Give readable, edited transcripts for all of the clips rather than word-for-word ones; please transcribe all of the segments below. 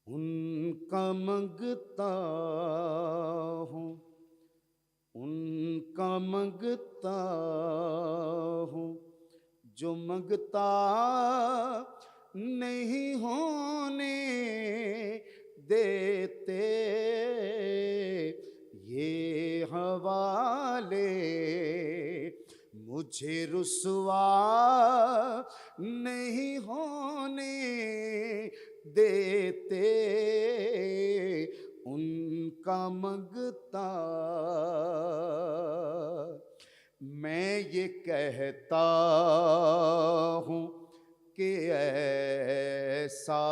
उनका मंगता हूँ, उनका मंगता हूँ, जो मंगता नहीं होने देते। ये हवाले मुझे रुसवा नहीं होने देते। उनका मंगता मैं ये कहता हूँ कि ऐसा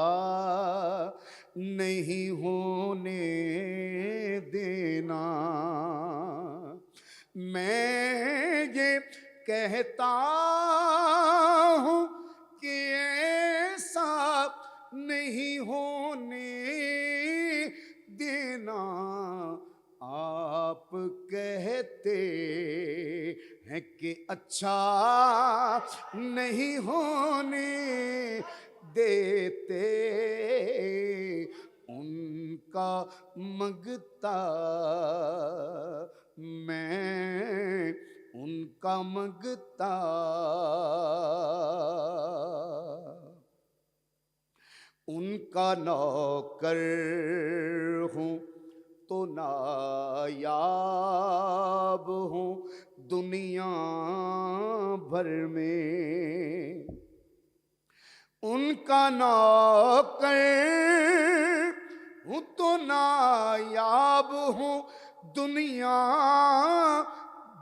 नहीं होने देना। मैं ये कहता हूँ कि ऐसा नहीं होने देना। आप कहते हैं कि अच्छा नहीं होने देते। उनका मंगता मैं, उनका मंगता। उनका नौकर हूँ तो नायाब हूँ दुनिया भर में। उनका नौकर हूँ तो नायाब हूँ दुनिया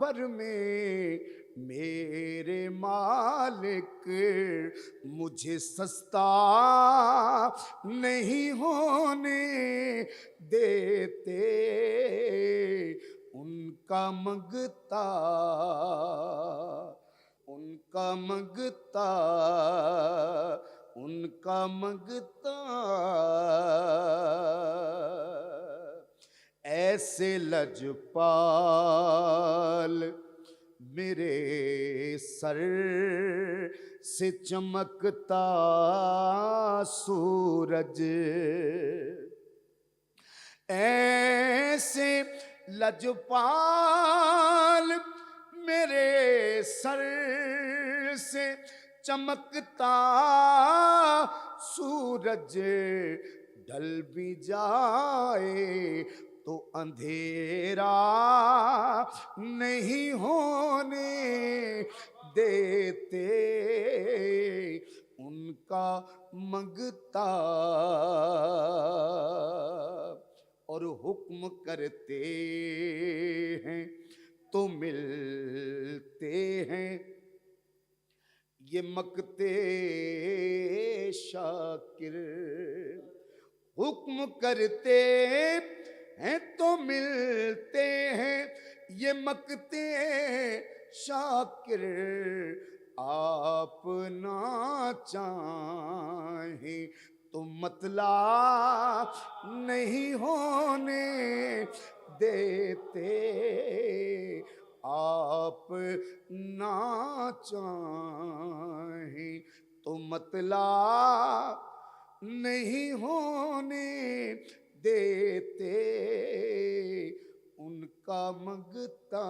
भर में। मेरे मालिक मुझे सस्ता नहीं होने देते। उनका मंगता, उनका मंगता, उनका मंगता। ऐसे लजपाल मेरे सर से चमकता सूरज। ऐसे लजपाल मेरे सर से चमकता सूरज। ढल भी जाए तो अंधेरा नहीं होने देते। उनका मंगता और हुक्म करते हैं तो मिलते हैं। ये मकते शाकिर हुक्म करते हैं तो मिलते हैं। ये मकते शाकिर आप ना चाहें तो मतला नहीं होने देते। आप ना चाहें तो मतला नहीं होने देते। उनका मंगता